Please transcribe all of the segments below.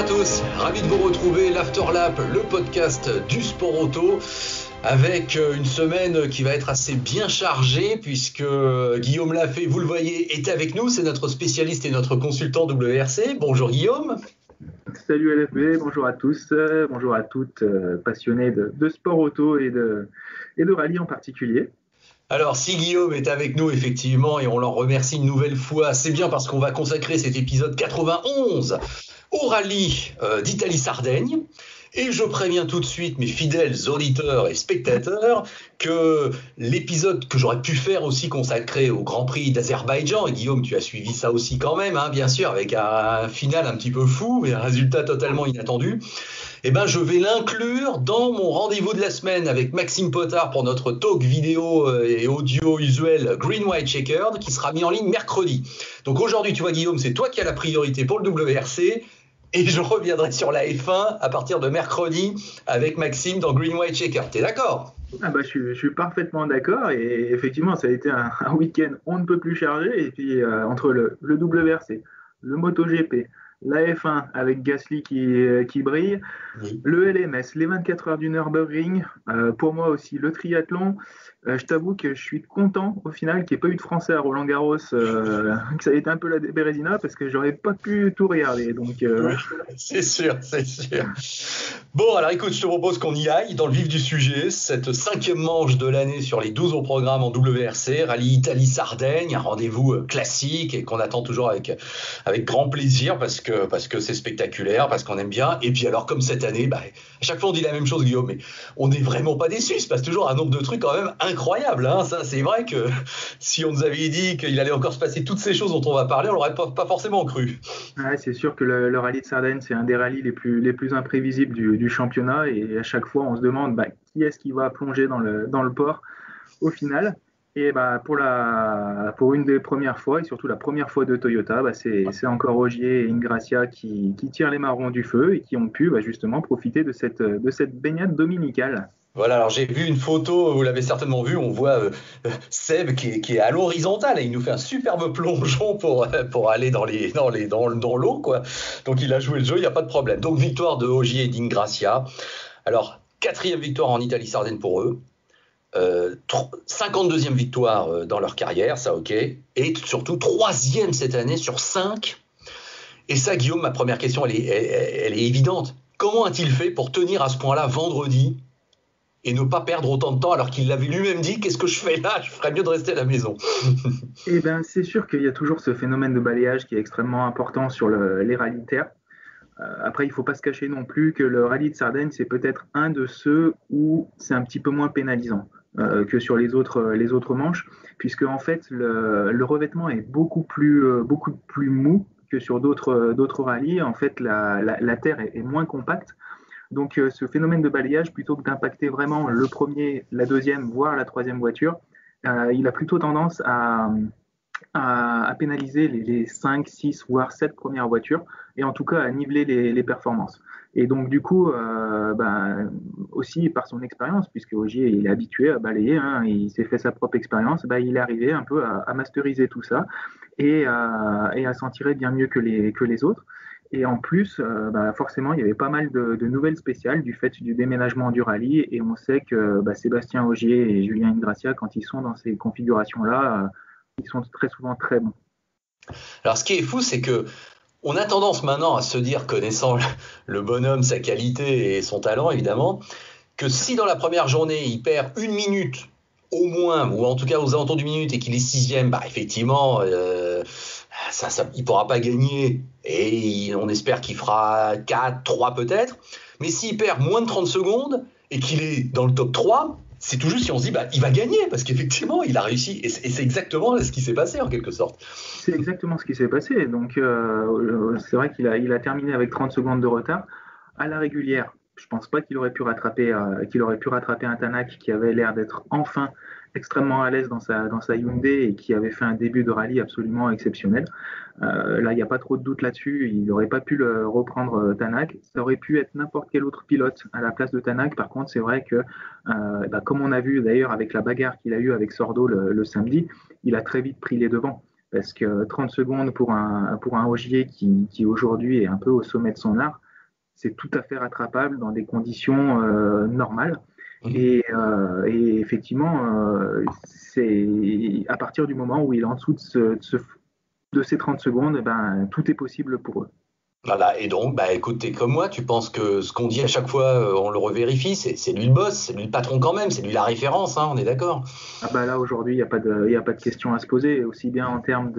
à tous, ravi de vous retrouver, l'Afterlap, le podcast du sport auto, avec une semaine qui va être assez bien chargée puisque Guillaume Lafay, vous le voyez, est avec nous, c'est notre spécialiste et notre consultant WRC. Bonjour Guillaume. Salut LFB, bonjour à tous, bonjour à toutes, passionnés de sport auto et de rallye en particulier. Alors, si Guillaume est avec nous, effectivement, et on l'en remercie une nouvelle fois, c'est bien parce qu'on va consacrer cet épisode 91 au rallye d'Italie-Sardaigne. Et je préviens tout de suite mes fidèles auditeurs et spectateurs que l'épisode que j'aurais pu faire aussi consacré au Grand Prix d'Azerbaïdjan, et Guillaume, tu as suivi ça aussi quand même, hein, bien sûr, avec un final un petit peu fou, mais un résultat totalement inattendu, eh ben, je vais l'inclure dans mon rendez-vous de la semaine avec Maxime Potard pour notre talk vidéo et audio usuel Green White Checkered qui sera mis en ligne mercredi. Donc aujourd'hui, tu vois Guillaume, c'est toi qui as la priorité pour le WRC et je reviendrai sur la F1 à partir de mercredi avec Maxime dans Green White Checkered. T'es d'accord ? Je suis parfaitement d'accord et effectivement ça a été un week-end on ne peut plus chargé et puis entre le WRC, le MotoGP, la F1 avec Gasly qui brille, oui. Le LMS, les 24 heures du Nürburgring, pour moi aussi le triathlon. Je t'avoue que je suis content au final qu'il n'y ait pas eu de Français à Roland-Garros, que ça ait été un peu la Bérésina parce que j'aurais pas pu tout regarder. Donc, C'est sûr, c'est sûr. Bon, alors écoute, je te propose qu'on y aille dans le vif du sujet, cette 5e manche de l'année sur les 12 au programme en WRC, Rallye Italie-Sardaigne, un rendez-vous classique et qu'on attend toujours avec grand plaisir parce que c'est spectaculaire, parce qu'on aime bien. Et puis alors, comme cette année, à chaque fois on dit la même chose, Guillaume, mais on n'est vraiment pas déçus. Il se passe toujours un nombre de trucs quand même incroyables. Hein. Ça, c'est vrai que si on nous avait dit qu'il allait encore se passer toutes ces choses dont on va parler, on l'aurait pas forcément cru. Ouais, c'est sûr que le rallye de Sardaigne, c'est un des rallyes les plus imprévisibles du championnat et à chaque fois on se demande qui est-ce qui va plonger dans le port au final. Et pour une des premières fois et surtout la première fois de Toyota, c'est encore Ogier et Ingrassia qui tirent les marrons du feu et qui ont pu justement profiter de cette baignade dominicale. Voilà, alors j'ai vu une photo, vous l'avez certainement vu, on voit Seb qui est à l'horizontale et il nous fait un superbe plongeon pour aller dans l'eau, quoi. Donc il a joué le jeu, il n'y a pas de problème. Donc victoire de Ogier et d'Ingrassia. Alors 4e victoire en Italie-Sardaigne pour eux. 52e victoire dans leur carrière, ça ok. Et surtout 3e cette année sur 5. Et ça, Guillaume, ma première question, elle est évidente. Comment a-t-il fait pour tenir à ce point-là vendredi et ne pas perdre autant de temps alors qu'il l'avait lui-même dit, qu'est-ce que je fais là ? Je ferais mieux de rester à la maison. Eh bien, c'est sûr qu'il y a toujours ce phénomène de balayage qui est extrêmement important sur les rallyes de terre. Après, il ne faut pas se cacher non plus que le rallye de Sardaigne, c'est peut-être un de ceux où c'est un petit peu moins pénalisant que sur les autres manches, puisque en fait, le revêtement est beaucoup plus mou que sur d'autres rallyes. En fait, la terre est moins compacte. Donc, ce phénomène de balayage, plutôt que d'impacter vraiment le premier, la deuxième, voire la troisième voiture, il a plutôt tendance à pénaliser les 5, 6, voire 7 premières voitures, et en tout cas à niveler les performances. Et donc, du coup, aussi par son expérience, puisque Ogier il est habitué à balayer, il s'est fait sa propre expérience, il est arrivé un peu à masteriser tout ça et à s'en tirer bien mieux que les autres. Et en plus, forcément, il y avait pas mal de nouvelles spéciales du fait du déménagement du rallye. Et on sait que Sébastien Ogier et Julien Ingrassia, quand ils sont dans ces configurations-là, ils sont très souvent très bons. Alors, ce qui est fou, c'est que on a tendance maintenant à se dire, connaissant le bonhomme, sa qualité et son talent, évidemment, que si dans la première journée, il perd 1 minute au moins, ou en tout cas aux alentours d'une minute, et qu'il est 6e, effectivement... il ne pourra pas gagner et on espère qu'il fera 4, 3 peut-être. Mais s'il perd moins de 30 secondes et qu'il est dans le top 3, c'est tout juste si on se dit il va gagner parce qu'effectivement il a réussi et c'est exactement ce qui s'est passé en quelque sorte. C'est exactement ce qui s'est passé. Donc c'est vrai qu'il a terminé avec 30 secondes de retard à la régulière. Je ne pense pas qu'il aurait pu rattraper un Tanak qui avait l'air d'être enfin extrêmement à l'aise dans sa Hyundai et qui avait fait un début de rallye absolument exceptionnel. Là, il n'y a pas trop de doute là-dessus. Il n'aurait pas pu le reprendre Tanak. Ça aurait pu être n'importe quel autre pilote à la place de Tanak. Par contre, c'est vrai que, comme on a vu d'ailleurs avec la bagarre qu'il a eue avec Sordo le samedi, il a très vite pris les devants. Parce que 30 secondes pour un Ogier qui aujourd'hui est un peu au sommet de son art, c'est tout à fait rattrapable dans des conditions normales. Mhm. Et effectivement, c'est à partir du moment où il est en dessous de ces 30 secondes, ben, tout est possible pour eux. Voilà, et donc, bah écoute, t'es comme moi, tu penses que ce qu'on dit à chaque fois, on le revérifie, c'est lui le boss, c'est lui le patron quand même, c'est lui la référence, hein, on est d'accord. Ah bah là, aujourd'hui, il y a pas de question à se poser, aussi bien en termes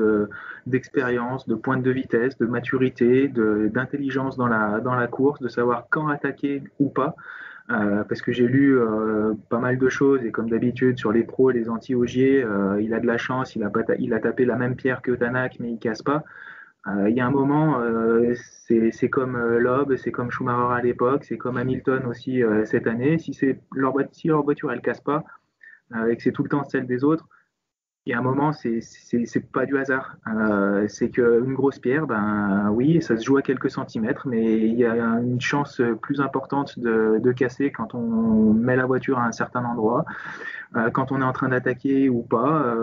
d'expérience, de pointe de vitesse, de maturité, d'intelligence dans la course, de savoir quand attaquer ou pas. Parce que j'ai lu pas mal de choses et comme d'habitude sur les pros, les anti-Ogier, il a de la chance, il a tapé la même pierre que Tanak, mais il casse pas. Il y a un moment, c'est comme Loeb, c'est comme Schumacher à l'époque, c'est comme Hamilton aussi cette année. Si leur voiture elle casse pas et que c'est tout le temps celle des autres, il y a un moment, c'est pas du hasard. C'est qu'une grosse pierre, ben oui, ça se joue à quelques centimètres, mais il y a une chance plus importante de casser quand on met la voiture à un certain endroit, quand on est en train d'attaquer ou pas.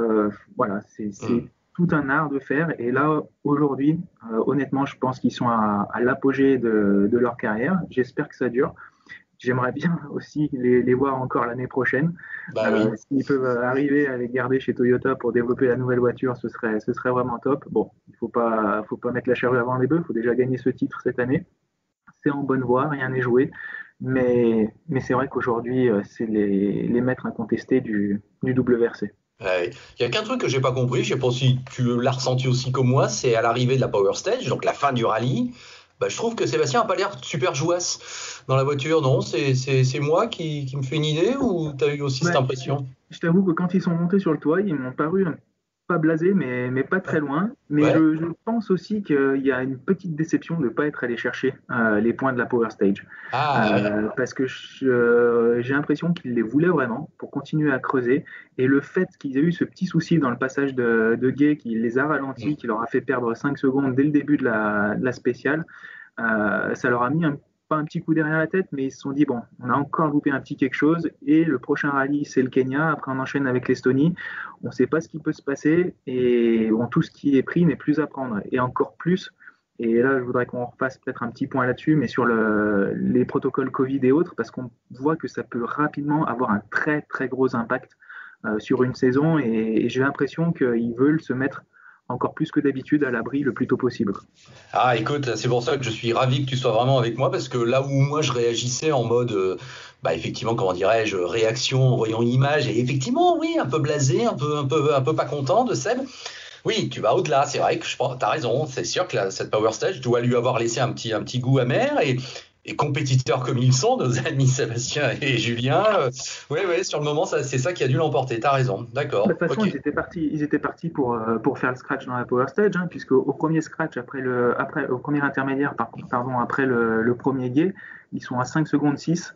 Voilà, c'est Hmm. tout un art de faire. Et là, aujourd'hui, honnêtement, je pense qu'ils sont à l'apogée de leur carrière. J'espère que ça dure. J'aimerais bien aussi les voir encore l'année prochaine. Bah oui. S'ils peuvent arriver à les garder chez Toyota pour développer la nouvelle voiture, ce serait vraiment top. Bon, faut pas mettre la charrue avant les bœufs. Il faut déjà gagner ce titre cette année. C'est en bonne voie, rien n'est joué. Mais c'est vrai qu'aujourd'hui, c'est les maîtres incontestés du WRC. Ouais. Il y a qu'un truc que j'ai pas compris, je sais pas si tu l'as ressenti aussi comme moi, c'est à l'arrivée de la Power Stage, donc la fin du rallye, bah, je trouve que Sébastien a pas l'air super jouasse dans la voiture, non? C'est moi qui me fais une idée ou t'as eu aussi cette Ouais, impression? je t'avoue que quand ils sont montés sur le toit, ils m'ont paru pas blasés, mais pas très loin. Mais Ouais. je pense aussi qu'il y a une petite déception de ne pas être allé chercher les points de la Power Stage. Ah ouais. Parce que j'ai l'impression qu'ils les voulaient vraiment pour continuer à creuser. Et le fait qu'ils aient eu ce petit souci dans le passage de Gay qui les a ralentis, qui leur a fait perdre 5 secondes dès le début de la spéciale, ça leur a mis pas un petit coup derrière la tête, mais ils se sont dit, bon, on a encore loupé un petit quelque chose, et le prochain rallye, c'est le Kenya, après on enchaîne avec l'Estonie, on ne sait pas ce qui peut se passer, et bon, tout ce qui est pris n'est plus à prendre, et encore plus, et là je voudrais qu'on refasse peut-être un petit point là-dessus, mais sur les protocoles Covid et autres, parce qu'on voit que ça peut rapidement avoir un très très gros impact sur une saison, et j'ai l'impression qu'ils veulent se mettre encore plus que d'habitude à l'abri le plus tôt possible. Ah, écoute, c'est pour ça que je suis ravi que tu sois vraiment avec moi, parce que là où moi je réagissais en mode, bah effectivement, comment dirais-je, réaction en voyant l'image, et effectivement, oui, un peu blasé, un peu pas content de Seb. Oui, tu vas au-delà, c'est vrai que je pense, t'as raison, c'est sûr que cette Power Stage doit lui avoir laissé un petit goût amer, et compétiteurs comme ils sont, nos amis Sébastien et Julien, ouais, ouais, sur le moment, c'est ça qui a dû l'emporter, t'as raison, De d'accord, toute façon, ok. ils étaient partis pour faire le scratch dans la Power Stage, hein, puisque au premier scratch, au premier intermédiaire, pardon, après le premier guet, ils sont à 5 secondes 6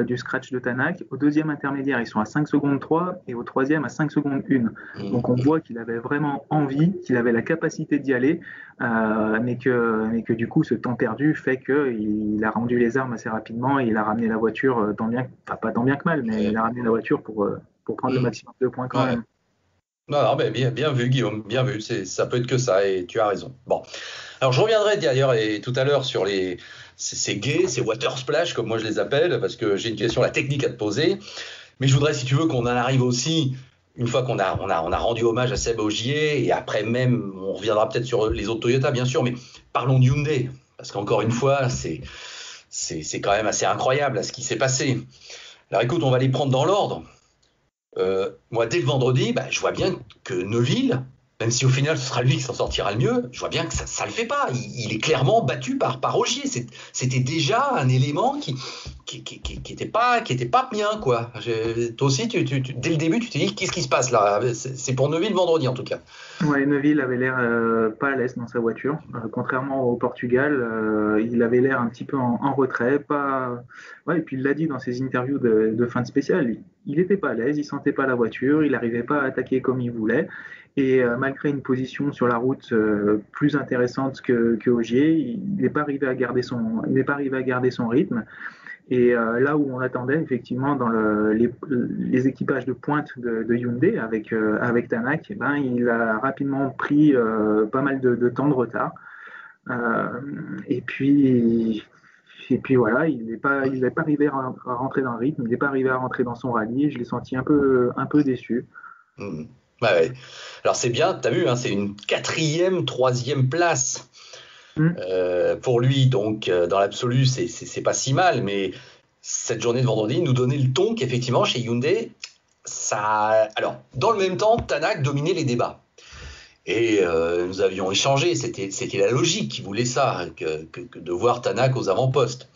du scratch de Tanak. Au deuxième intermédiaire, ils sont à 5 secondes 3 et au troisième à 5 secondes 1. Donc on voit qu'il avait vraiment envie, qu'il avait la capacité d'y aller, mais que du coup, ce temps perdu fait qu'il a rendu les armes assez rapidement et il a ramené la voiture enfin pas tant bien que mal, mais il a ramené la voiture pour prendre le Mm. maximum de points quand Ouais. même. Non, non, mais bien vu, Guillaume, bien vu. Ça peut être que ça, et tu as raison. Bon. Alors, je reviendrai d'ailleurs et tout à l'heure sur ces gays, ces water splash, comme moi je les appelle, parce que j'ai une question, la technique à te poser. Mais je voudrais, si tu veux, qu'on en arrive aussi, une fois on a rendu hommage à Seb Ogier, et après même, on reviendra peut-être sur les autres Toyota, bien sûr, mais parlons de Hyundai. Parce qu'encore une fois, c'est quand même assez incroyable ce qui s'est passé. Alors écoute, on va les prendre dans l'ordre. Moi, dès le vendredi, bah, je vois bien que Neuville, même si au final ce sera lui qui s'en sortira le mieux, je vois bien que ça le fait pas. Il est clairement battu par Ogier. C'était déjà un élément qui était pas bien, quoi. Toi aussi, dès le début, tu t'es dit qu'est-ce qui se passe là? C'est pour Neuville vendredi en tout cas. Ouais, Neuville avait l'air pas à l'aise dans sa voiture. Contrairement au Portugal, il avait l'air un petit peu en retrait. Pas... Ouais, et puis il l'a dit dans ses interviews de fin de spécial, il n'était pas à l'aise, il sentait pas la voiture, il n'arrivait pas à attaquer comme il voulait. Et malgré une position sur la route plus intéressante que Ogier, il n'est pas arrivé à garder il n'est pas arrivé à garder son rythme. Et là où on attendait, effectivement, dans les équipages de pointe de Hyundai avec Tanak, eh ben, il a rapidement pris pas mal de temps de retard. Euh, et puis, puis voilà, il n'est pas arrivé à rentrer dans le rythme, il n'est pas arrivé à rentrer dans son rallye. Je l'ai senti un peu déçu. Mmh. Ouais. Alors c'est bien, tu as vu, hein, c'est une 4e, 3e place pour lui. Donc dans l'absolu, c'est pas si mal. Mais cette journée de vendredi nous donnait le ton qu'effectivement chez Hyundai, ça. Alors dans le même temps, Tanak dominait les débats. Et nous avions échangé, c'était la logique qui voulait ça, que de voir Tanak aux avant-postes.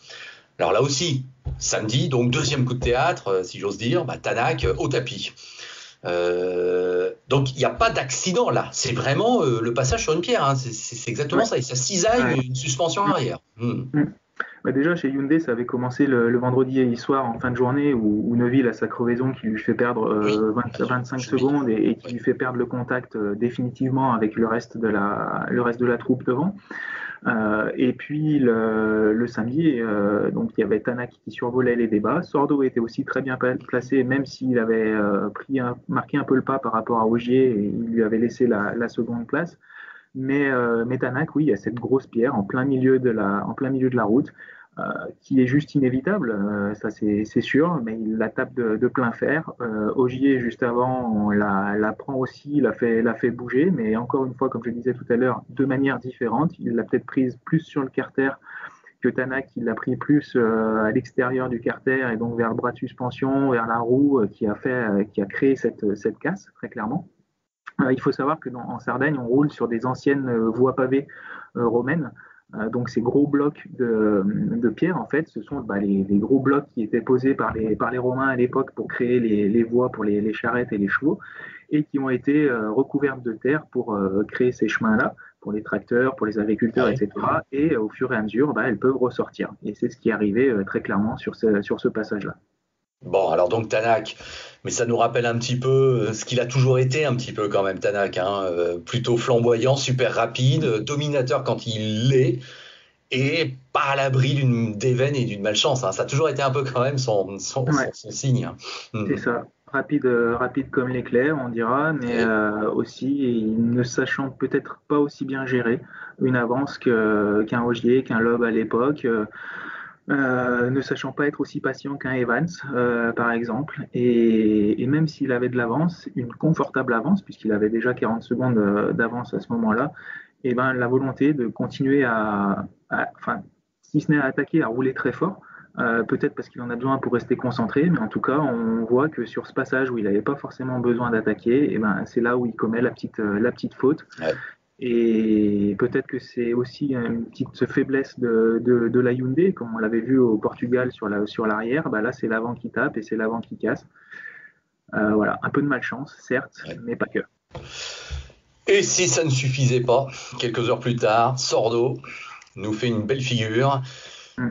Alors là aussi, samedi, donc 2e coup de théâtre, si j'ose dire, Tanak au tapis. Donc il n'y a pas d'accident là, c'est vraiment le passage sur une pierre, hein. C'est exactement ça, et ça cisaille une suspension arrière. Déjà chez Hyundai, ça avait commencé le vendredi soir en fin de journée où Neuville a sa crevaison qui lui fait perdre 25 secondes et qui lui fait perdre le contact définitivement avec le reste de la troupe devant. Et puis le samedi, donc il y avait Tanak qui survolait les débats. Sordo était aussi très bien placé, même s'il avait marqué un peu le pas par rapport à Ogier et il lui avait laissé la seconde place. Mais Tanak, oui, il y a cette grosse pierre en plein milieu de la route qui est juste inévitable, ça c'est sûr, mais il la tape de plein fer. Ogier, juste avant, on la prend aussi, l'a fait bouger, mais encore une fois, comme je disais tout à l'heure, de manière différente. Il l'a peut-être prise plus sur le carter que Tanak, il l'a pris plus à l'extérieur du carter et donc vers le bras de suspension, vers la roue qui a créé cette casse, très clairement. Il faut savoir qu'en Sardaigne, on roule sur des anciennes voies pavées romaines. Donc ces gros blocs de pierre, en fait, ce sont les gros blocs qui étaient posés par les Romains à l'époque pour créer les voies pour les charrettes et les chevaux, et qui ont été recouvertes de terre pour créer ces chemins-là, pour les tracteurs, pour les agriculteurs, etc. Et au fur et à mesure, elles peuvent ressortir. Et c'est ce qui est arrivé très clairement sur ce passage-là. Bon, alors donc Tanak, mais ça nous rappelle un petit peu ce qu'il a toujours été un petit peu quand même, Tanak, hein, plutôt flamboyant, super rapide, dominateur quand il l'est, et pas à l'abri des veines et d'une malchance, hein. Ça a toujours été un peu quand même son signe. C'est ça, rapide comme l'éclair, on dira, mais aussi ne sachant peut-être pas aussi bien gérer une avance qu'un Ogier, qu'un Loeb à l'époque. Ne sachant pas être aussi patient qu'un Evans, par exemple. Et même s'il avait de l'avance, une confortable avance, puisqu'il avait déjà 40 secondes d'avance à ce moment-là, et la volonté de continuer si ce n'est à attaquer, à rouler très fort, peut-être parce qu'il en a besoin pour rester concentré, mais en tout cas, on voit que sur ce passage où il n'avait pas forcément besoin d'attaquer, c'est là où il commet la petite faute. Ouais. Et peut-être que c'est aussi une petite faiblesse de la Hyundai, comme on l'avait vu au Portugal sur l'arrière. Là, c'est l'avant qui tape et c'est l'avant qui casse. Voilà, un peu de malchance, certes, mais pas que. Et si ça ne suffisait pas, quelques heures plus tard, Sordo nous fait une belle figure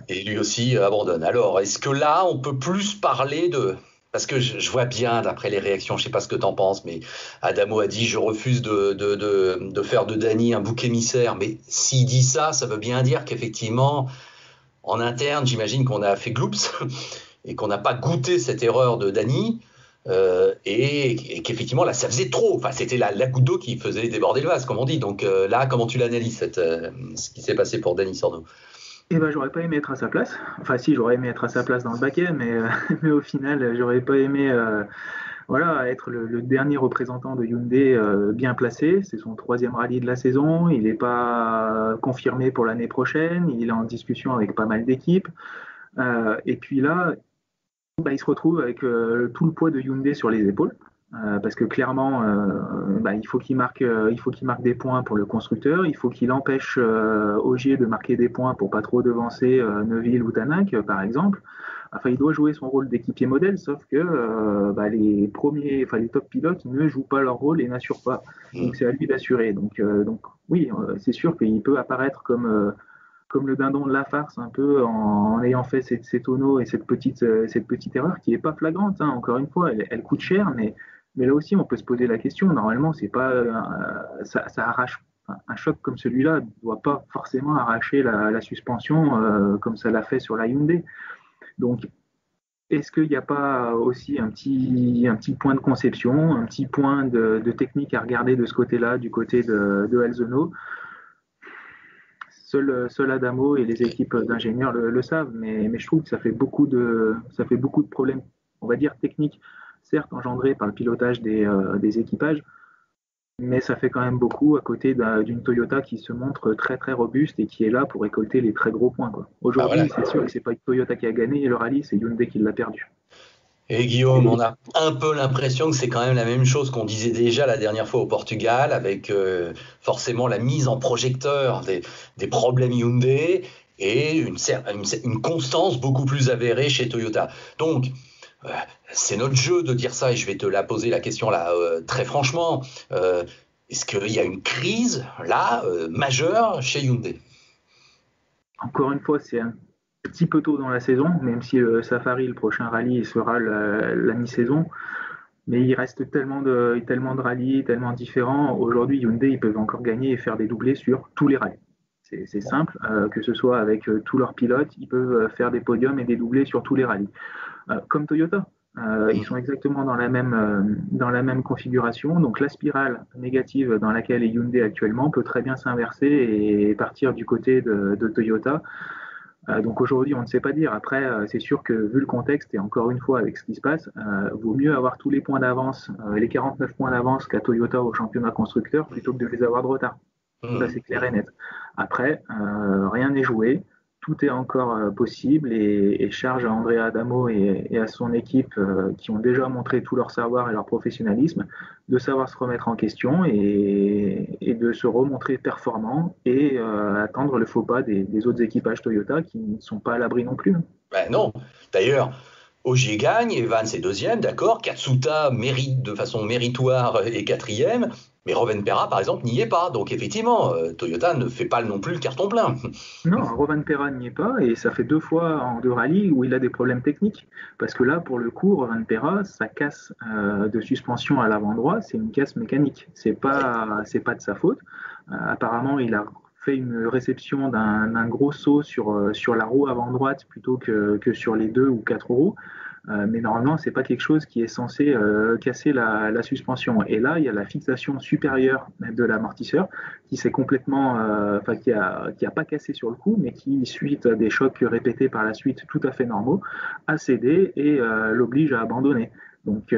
et lui aussi abandonne. Alors, est-ce que là, on peut plus parler de... Parce que je vois bien, d'après les réactions, je ne sais pas ce que tu en penses, mais Adamo a dit « Je refuse de faire de Dany un bouc émissaire ». Mais s'il dit ça, ça veut bien dire qu'effectivement, en interne, j'imagine qu'on a fait gloops et qu'on n'a pas goûté cette erreur de Dany et qu'effectivement, là, ça faisait trop. Enfin, c'était la goutte d'eau qui faisait déborder le vase, comme on dit. Donc là, comment tu l'analyses, ce qui s'est passé pour Dany Sordo ? J'aurais pas aimé être à sa place. Enfin, si, j'aurais aimé être à sa place dans le baquet, mais au final, j'aurais pas aimé être le dernier représentant de Hyundai bien placé. C'est son 3e rallye de la saison. Il n'est pas confirmé pour l'année prochaine. Il est en discussion avec pas mal d'équipes. Et puis là, il se retrouve avec tout le poids de Hyundai sur les épaules. Parce que clairement, il faut qu'il marque des points pour le constructeur, il faut qu'il empêche Ogier de marquer des points pour pas trop devancer Neuville ou Tanak, par exemple. Enfin, il doit jouer son rôle d'équipier modèle, sauf que les top pilotes ne jouent pas leur rôle et n'assurent pas. Donc c'est à lui d'assurer. Donc oui, c'est sûr qu'il peut apparaître comme le dindon de la farce, un peu en ayant fait ces tonneaux et cette petite erreur qui n'est pas flagrante, hein, encore une fois, elle coûte cher, mais là aussi on peut se poser la question. Normalement, c'est pas ça arrache un choc comme celui-là ne doit pas forcément arracher la suspension comme ça l'a fait sur la Hyundai. Donc est-ce qu'il n'y a pas aussi un petit point de conception, un petit point de technique à regarder de ce côté-là, du côté de Alzono? Seul Adamo et les équipes d'ingénieurs le savent, mais je trouve que ça fait beaucoup de problèmes, on va dire techniques, certes engendrés par le pilotage des équipages, mais ça fait quand même beaucoup à côté d'une Toyota qui se montre très très robuste et qui est là pour récolter les très gros points, quoi. Aujourd'hui, Voilà. c'est sûr que c'est pas Toyota qui a gagné le rallye, c'est Hyundai qui l'a perdu. Et Guillaume, on a un peu l'impression que c'est quand même la même chose qu'on disait déjà la dernière fois au Portugal, avec forcément la mise en projecteur des problèmes Hyundai et une constance beaucoup plus avérée chez Toyota. Donc, euh, c'est notre jeu de dire ça, et je vais te la poser la question là très franchement. Est-ce qu'il y a une crise là majeure chez Hyundai? Encore une fois, c'est un petit peu tôt dans la saison, même si le Safari, le prochain rallye, sera la mi-saison. Mais il reste tellement de rallyes, tellement différents. Aujourd'hui, Hyundai, ils peuvent encore gagner et faire des doublés sur tous les rallyes. C'est simple, que ce soit avec tous leurs pilotes, ils peuvent faire des podiums et des doublés sur tous les rallyes. Comme Toyota, ils sont exactement dans la même configuration. Donc la spirale négative dans laquelle est Hyundai actuellement peut très bien s'inverser et partir du côté de Toyota. Donc aujourd'hui, on ne sait pas dire. Après, c'est sûr que vu le contexte et encore une fois avec ce qui se passe, vaut mieux avoir tous les points d'avance, les 49 points d'avance qu'a Toyota au championnat constructeur plutôt que de les avoir de retard. Ça, c'est clair et net. Après, rien n'est joué. Tout est encore possible et charge à Andrea Adamo et à son équipe qui ont déjà montré tout leur savoir et leur professionnalisme de savoir se remettre en question et de se remontrer performants et attendre le faux pas des autres équipages Toyota qui ne sont pas à l'abri non plus. Ben non. D'ailleurs, Ogier gagne, Evans est deuxième, d'accord. Katsuta mérite de façon méritoire et quatrième, mais Rovanperä, par exemple, n'y est pas. Donc effectivement, Toyota ne fait pas non plus le carton plein. Non, Rovanperä n'y est pas et ça fait 2 fois en 2 rallyes où il a des problèmes techniques. Parce que là, pour le coup, Rovanperä, sa casse de suspension à l'avant droit, c'est une casse mécanique. C'est pas de sa faute. Apparemment, il a fait une réception d'un gros saut sur la roue avant droite plutôt que sur les 2 ou 4 roues. Mais normalement, c'est pas quelque chose qui est censé casser la suspension. Et là, il y a la fixation supérieure de l'amortisseur qui s'est complètement, qui a pas cassé sur le coup, mais qui, suite à des chocs répétés par la suite, tout à fait normaux, a cédé et l'oblige à abandonner. Donc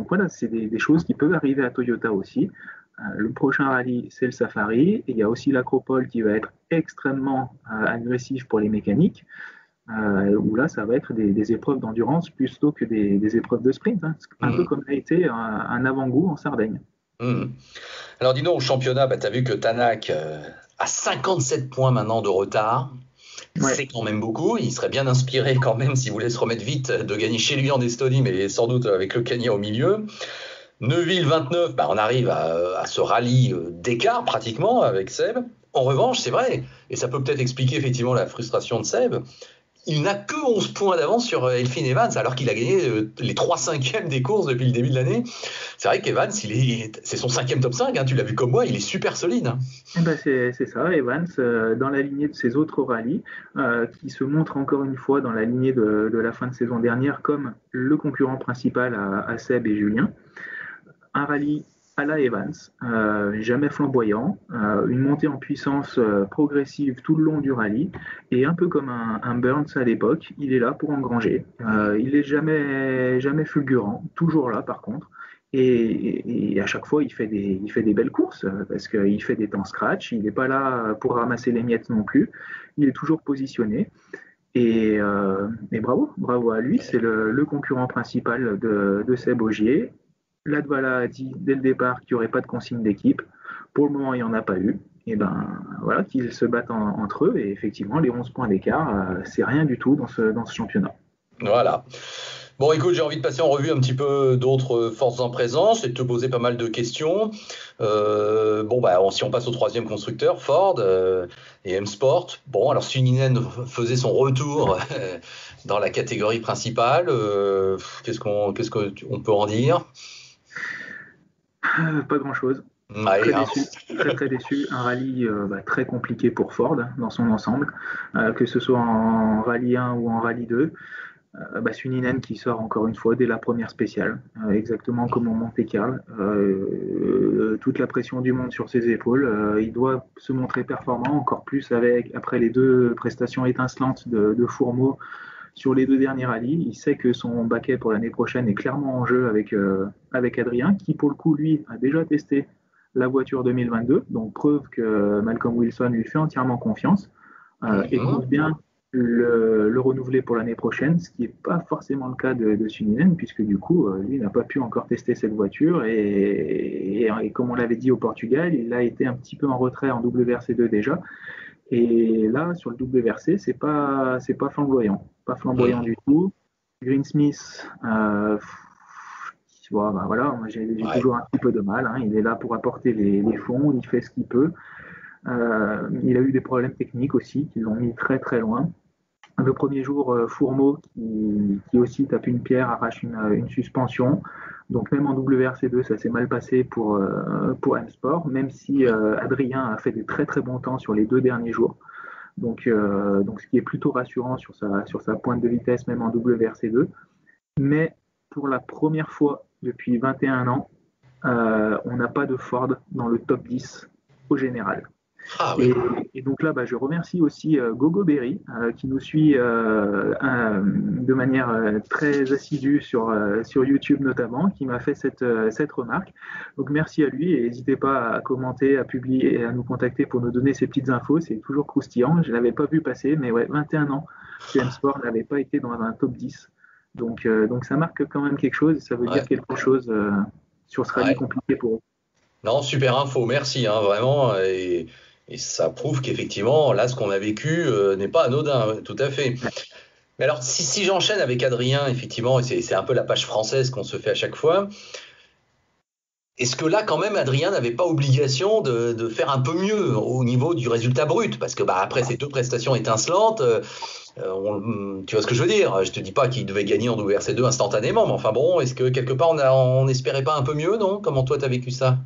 voilà, c'est des choses qui peuvent arriver à Toyota aussi. Le prochain rallye, c'est le Safari. Et il y a aussi l'Acropole qui va être extrêmement agressif pour les mécaniques. Où là, ça va être des épreuves d'endurance plutôt que des épreuves de sprint, hein. Un peu comme a été un avant-goût en Sardaigne. Alors dis donc, au championnat, tu as vu que Tanak a 57 points maintenant de retard. Ouais. C'est quand même beaucoup. Il serait bien inspiré quand même, s'il voulait se remettre vite, de gagner chez lui en Estonie, mais sans doute avec le Kenya au milieu. Neuville 29, on arrive à ce rallye d'écart pratiquement avec Seb. En revanche, c'est vrai, et ça peut peut-être expliquer effectivement la frustration de Seb, il n'a que 11 points d'avance sur Elfyn Evans, alors qu'il a gagné les 3/5 des courses depuis le début de l'année. C'est vrai qu'Evans, c'est son 5e top 5, hein, tu l'as vu comme moi, il est super solide. Hein. C'est ça, Evans, dans la lignée de ses autres rallyes, qui se montre encore une fois dans la lignée de la fin de saison dernière comme le concurrent principal à Seb et Julien. Un rallye à la Evans, jamais flamboyant, une montée en puissance progressive tout le long du rallye, et un peu comme un Burns à l'époque, il est là pour engranger. Il n'est jamais fulgurant, toujours là par contre, et à chaque fois il fait des belles courses, parce qu'il fait des temps scratch, il n'est pas là pour ramasser les miettes non plus, il est toujours positionné. Et bravo à lui, c'est le concurrent principal de Seb Ogier. Latvala a dit dès le départ qu'il n'y aurait pas de consigne d'équipe. Pour le moment, il n'y en a pas eu. Et voilà, qu'ils se battent entre eux. Et effectivement, les 11 points d'écart, c'est rien du tout dans ce championnat. Voilà. Bon, écoute, j'ai envie de passer en revue un petit peu d'autres forces en présence et de te poser pas mal de questions. Si on passe au 3e constructeur, Ford et M-Sport. Bon, alors Suninen faisait son retour dans la catégorie principale. Qu'est-ce qu'on peut en dire ? Pas grand-chose. Très déçu. Un rallye très compliqué pour Ford dans son ensemble, que ce soit en rallye 1 ou en rallye 2. Suninen qui sort encore une fois dès la première spéciale, exactement comme au Monte-Carlo. Toute la pression du monde sur ses épaules. Il doit se montrer performant, encore plus après les 2 prestations étincelantes de Fourmeau sur les 2 derniers rallyes. Il sait que son baquet pour l'année prochaine est clairement en jeu avec Adrien, qui pour le coup, lui, a déjà testé la voiture 2022, donc preuve que Malcolm Wilson lui fait entièrement confiance et compte bien le renouveler pour l'année prochaine, ce qui n'est pas forcément le cas de Suninen, puisque du coup, lui n'a pas pu encore tester cette voiture, et comme on l'avait dit au Portugal, il a été un petit peu en retrait en WRC2 déjà, et là, sur le WRC, c'est pas flamboyant, pas flamboyant du tout. Greensmith, voilà, moi j'ai toujours un petit peu de mal, il est là pour apporter les fonds, il fait ce qu'il peut. Il a eu des problèmes techniques aussi qui l'ont mis très très loin. Le premier jour, Fourmeau qui aussi tape une pierre, arrache une suspension. Donc même en WRC2, ça s'est mal passé pour M-Sport, même si Adrien a fait des très très bons temps sur les 2 derniers jours. Donc ce qui est plutôt rassurant sur sa pointe de vitesse, même en WRC2. Mais pour la première fois depuis 21 ans, on n'a pas de Ford dans le top 10 au général. Ah, oui. Et donc là, je remercie aussi Gogo Berry qui nous suit de manière très assidue sur YouTube notamment, qui m'a fait cette remarque. Donc merci à lui et n'hésitez pas à commenter, à publier et à nous contacter pour nous donner ces petites infos. C'est toujours croustillant. Je ne l'avais pas vu passer, mais ouais, 21 ans que M-Sport n'avait pas été dans un top 10. Donc ça marque quand même quelque chose, ça veut dire quelque chose sur ce rallye compliqué pour eux. Non, super info, merci, vraiment. Et ça prouve qu'effectivement, là, ce qu'on a vécu n'est pas anodin, tout à fait. Mais alors, si j'enchaîne avec Adrien, effectivement, et c'est un peu la page française qu'on se fait à chaque fois, est-ce que là, quand même, Adrien n'avait pas obligation de faire un peu mieux au niveau du résultat brut? Parce que après ces 2 prestations étincelantes, tu vois ce que je veux dire? Je te dis pas qu'il devait gagner en WRC2 instantanément, mais enfin bon, est-ce que quelque part on n'espérait pas un peu mieux, non? Comment toi t'as vécu ça?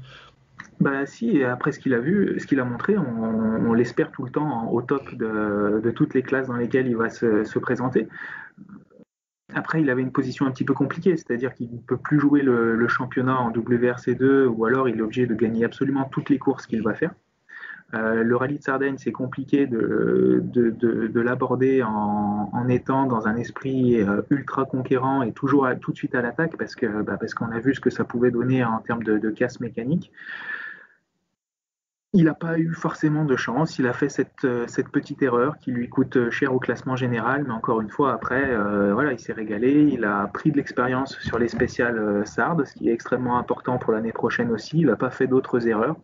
Si, après ce qu'il a vu, ce qu'il a montré, on l'espère tout le temps au top de toutes les classes dans lesquelles il va se présenter. Après, il avait une position un petit peu compliquée, c'est-à-dire qu'il ne peut plus jouer le championnat en WRC2 ou alors il est obligé de gagner absolument toutes les courses qu'il va faire. Le rallye de Sardaigne, c'est compliqué de l'aborder en étant dans un esprit ultra conquérant et toujours tout de suite à l'attaque parce qu'on a vu ce que ça pouvait donner en termes de casse mécanique. Il n'a pas eu forcément de chance, il a fait cette petite erreur qui lui coûte cher au classement général, mais encore une fois, après, il s'est régalé, il a pris de l'expérience sur les spéciales Sard, ce qui est extrêmement important pour l'année prochaine aussi, il n'a pas fait d'autres erreurs.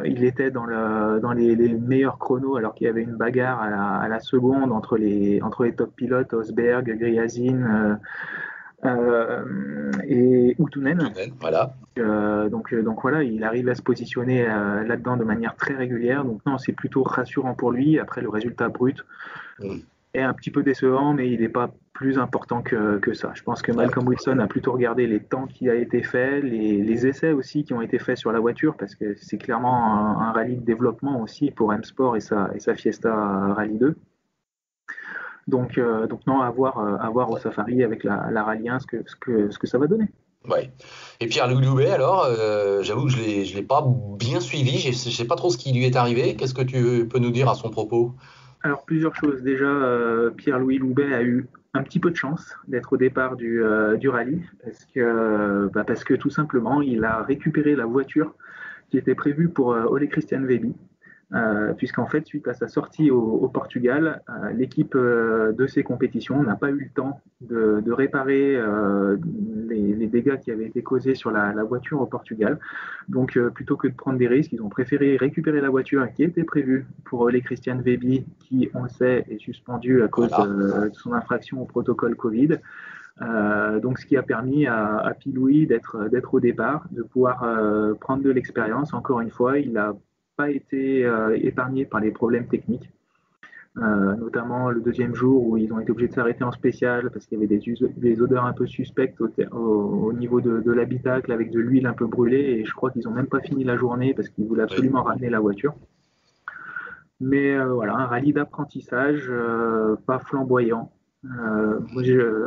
Il était dans les meilleurs chronos alors qu'il y avait une bagarre à la seconde entre les top pilotes, Osberg, Griazin et Utunen. Voilà. Donc voilà, il arrive à se positionner là-dedans de manière très régulière. Donc non, c'est plutôt rassurant pour lui. Après, le résultat brut est un petit peu décevant, mais il n'est pas plus important que ça. Je pense que Malcolm Wilson a plutôt regardé les temps qui a été fait, les essais aussi qui ont été faits sur la voiture, parce que c'est clairement un rallye de développement aussi pour M-Sport et sa Fiesta Rally 2. Donc non, à voir au Safari avec la Rally 1 ce que ça va donner. Ouais. Et Pierre-Louis Loubet, alors, j'avoue que je l'ai pas bien suivi, je sais pas trop ce qui lui est arrivé. Qu'est-ce que tu peux nous dire à son propos? Alors, plusieurs choses. Déjà, Pierre-Louis Loubet a eu un petit peu de chance d'être au départ du rallye parce que tout simplement, il a récupéré la voiture qui était prévue pour Ole Christian Webby. Puisqu'en fait, suite à sa sortie au Portugal, l'équipe de ces compétitions n'a pas eu le temps de réparer les dégâts qui avaient été causés sur la voiture au Portugal. Donc, plutôt que de prendre des risques, ils ont préféré récupérer la voiture qui était prévue pour les Christian Webby, qui, on le sait, est suspendu à cause de son infraction au protocole Covid. Donc, ce qui a permis à Pilouis d'être au départ, de pouvoir prendre de l'expérience. Encore une fois, il a pas été épargné par les problèmes techniques, notamment le deuxième jour où ils ont été obligés de s'arrêter en spécial parce qu'il y avait des odeurs un peu suspectes au niveau de l'habitacle avec de l'huile un peu brûlée et je crois qu'ils n'ont même pas fini la journée parce qu'ils voulaient absolument ramener la voiture. Mais voilà, un rallye d'apprentissage pas flamboyant.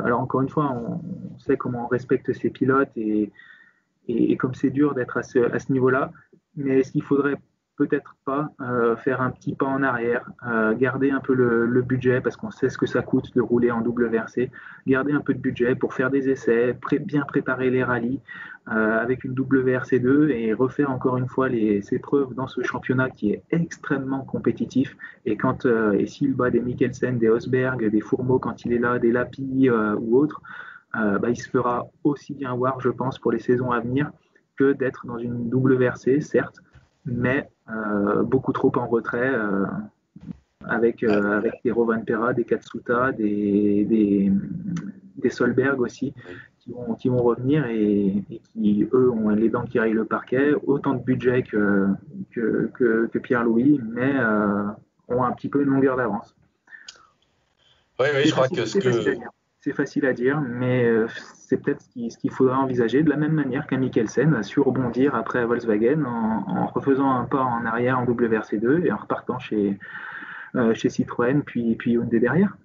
Alors encore une fois, on sait comment on respecte ces pilotes et comme c'est dur d'être à ce niveau-là, mais est-ce qu'il faudrait peut-être pas faire un petit pas en arrière, garder un peu le budget parce qu'on sait ce que ça coûte de rouler en double versée, garder un peu de budget pour faire des essais, bien préparer les rallyes avec une WRC2 et refaire encore une fois ses preuves dans ce championnat qui est extrêmement compétitif. Et s'il bat des Mikkelsen, des Rosberg, des Fourmeau quand il est là, des Lapie ou autres, il se fera aussi bien voir, je pense, pour les saisons à venir que d'être dans une WRC, certes, mais beaucoup trop en retrait avec des Rovanperä, des Katsuta, des Solberg aussi, qui vont revenir et qui, eux, ont les dents qui rayent le parquet, autant de budget que Pierre-Louis, mais ont un petit peu une longueur d'avance. Oui, je crois que c'est facile à dire, mais c'est peut-être ce qu'il faudra envisager de la même manière qu'un Mikkelsen a su rebondir après Volkswagen en refaisant un pas en arrière en WRC2 et en repartant chez Citroën puis Hyundai derrière.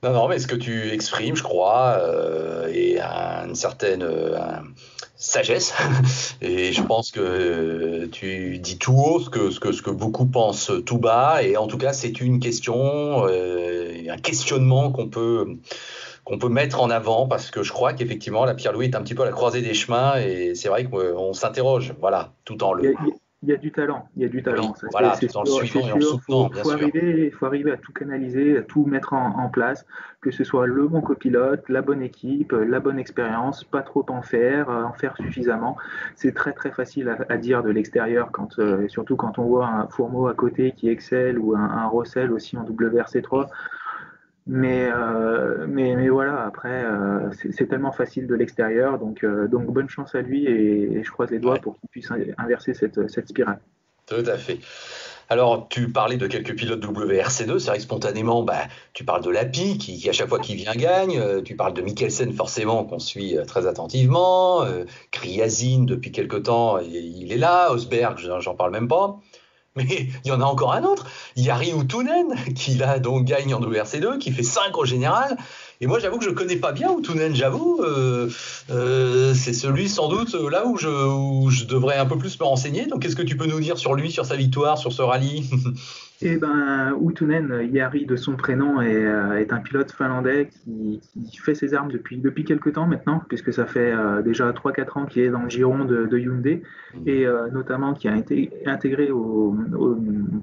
Non, mais ce que tu exprimes, je crois, est une certaine sagesse. Et je pense que tu dis tout haut ce que beaucoup pensent tout bas. Et en tout cas, c'est une question, un questionnement qu'on peut mettre en avant parce que je crois qu'effectivement, la Pierre-Louis est un petit peu à la croisée des chemins et c'est vrai qu'on s'interroge, voilà, tout en le... Il y a du talent, Oui, voilà, tout en le suivant et en le soutenant, bien sûr. Il faut arriver à tout canaliser, à tout mettre en place, que ce soit le bon copilote, la bonne équipe, la bonne expérience, pas trop en faire suffisamment. C'est très très facile à dire de l'extérieur, surtout quand on voit un Fourmeau à côté qui excelle ou un Rossel aussi en WRC3. Mais voilà, après, c'est tellement facile de l'extérieur, donc bonne chance à lui et je croise les doigts pour qu'il puisse inverser cette spirale. Tout à fait. Alors, tu parlais de quelques pilotes WRC2, c'est vrai que spontanément, tu parles de Lapie, qui à chaque fois qu'il vient gagne, tu parles de Mikkelsen forcément, qu'on suit très attentivement, Kriazin, depuis quelque temps, il est là, Rosberg, j'en parle même pas. Mais il y en a encore un autre, Jari Utunen, qui là donc gagne en WRC2, qui fait 5 au général. Et moi j'avoue que je connais pas bien Utunen, j'avoue. C'est celui sans doute là où je devrais un peu plus me renseigner. Donc qu'est-ce que tu peux nous dire sur lui, sur sa victoire, sur ce rallye? Eh ben, Utunen, Jari de son prénom, est un pilote finlandais qui fait ses armes depuis quelques temps maintenant, puisque ça fait déjà 3-4 ans qu'il est dans le giron de Hyundai, et notamment qui a été intégré au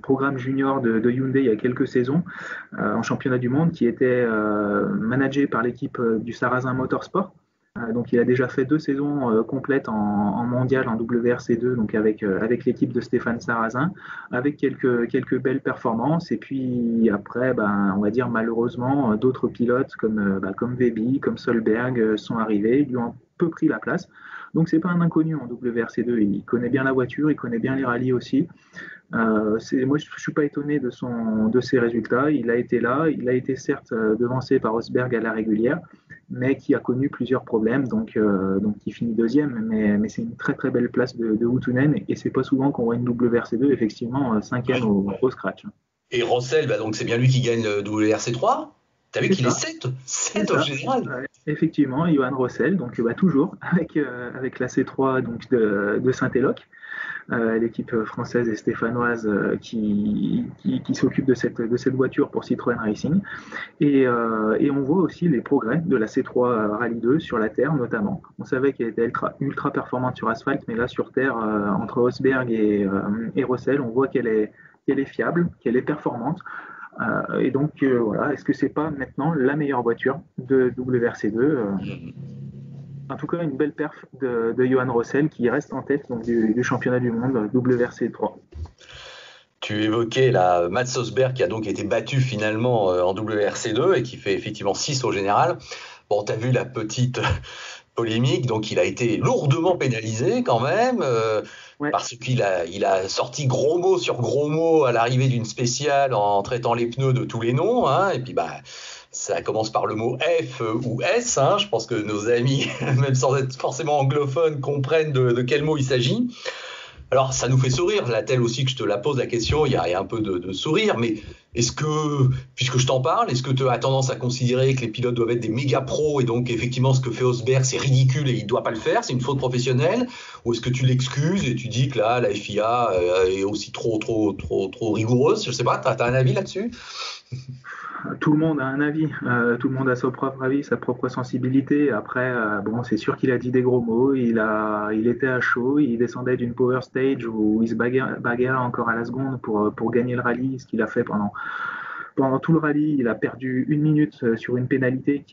programme junior de Hyundai il y a quelques saisons, en championnat du monde, qui était managé par l'équipe du Sarrazin Motorsport. Donc il a déjà fait 2 saisons complètes en mondial en WRC2, donc avec l'équipe de Stéphane Sarrazin, avec quelques belles performances. Et puis après, on va dire malheureusement, d'autres pilotes comme Veby, comme Solberg sont arrivés, lui ont un peu pris la place. Donc c'est pas un inconnu en WRC2, il connaît bien la voiture, il connaît bien les rallyes aussi. Moi, je ne suis pas étonné de ses résultats. Il a été là, il a été certes devancé par Rosberg à la régulière, mais qui a connu plusieurs problèmes, donc il finit deuxième. Mais c'est une très très belle place de Utunen, et c'est pas souvent qu'on voit une WRC2 effectivement cinquième au scratch. Et Rossel, donc c'est bien lui qui gagne le WRC3. T'as vu qu'il est 7 au général. Effectivement, Johan Rossel, donc toujours avec la C3 donc de Saint-Éloque. L'équipe française et stéphanoise qui s'occupe de cette voiture pour Citroën Racing. Et on voit aussi les progrès de la C3 Rallye 2 sur la terre notamment. On savait qu'elle était ultra performante sur asphalte, mais là sur terre, entre Rosberg et Rossel, on voit qu'elle est fiable, qu'elle est performante. Et donc voilà, est-ce que c'est pas maintenant la meilleure voiture de WRC2 En tout cas, une belle perf de Johan Rossel qui reste en tête donc, du championnat du monde WRC3. Tu évoquais là Mats Rosberg qui a donc été battu finalement en WRC2 et qui fait effectivement 6 au général. Bon, tu as vu la petite polémique, donc il a été lourdement pénalisé quand même parce qu'il a sorti gros mots sur gros mots à l'arrivée d'une spéciale en traitant les pneus de tous les noms, hein, et puis ça commence par le mot F ou S. Hein. Je pense que nos amis, même sans être forcément anglophones, comprennent de quel mot il s'agit. Alors, ça nous fait sourire. Là, tel aussi que je te la pose la question, il y a un peu de sourire. Mais Est-ce que, puisque je t'en parle, est-ce que tu as tendance à considérer que les pilotes doivent être des méga pros et donc effectivement ce que fait Rosberg c'est ridicule et il ne doit pas le faire, c'est une faute professionnelle? Ou est-ce que tu l'excuses et tu dis que là la FIA est aussi trop rigoureuse? Je sais pas, t'as un avis là-dessus? Tout le monde a un avis, tout le monde a son propre avis, sa propre sensibilité. Après, bon, c'est sûr qu'il a dit des gros mots, il était à chaud, il descendait d'une power stage où il se bagarre encore à la seconde pour gagner le rallye, ce qu'il a fait pendant tout le rallye. Il a perdu 1 minute sur une pénalité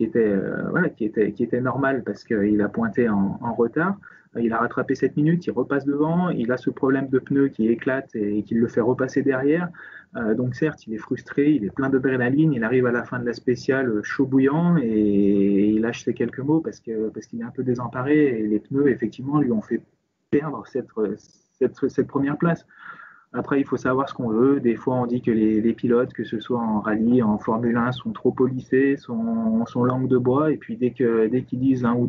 voilà, qui était normale parce qu'il a pointé en retard. Il a rattrapé 7 minutes, il repasse devant, il a ce problème de pneu qui éclate et qui le fait repasser derrière. Donc certes, il est frustré, il est plein d'adrénaline, il arrive à la fin de la spéciale chaud bouillant et il lâche ses quelques mots parce qu'il est un peu désemparé et les pneus effectivement lui ont fait perdre cette première place. Après, il faut savoir ce qu'on veut. Des fois, on dit que les pilotes, que ce soit en rallye, en Formule 1, sont trop polissés, sont langue de bois. Et puis, dès qu'ils disent un ou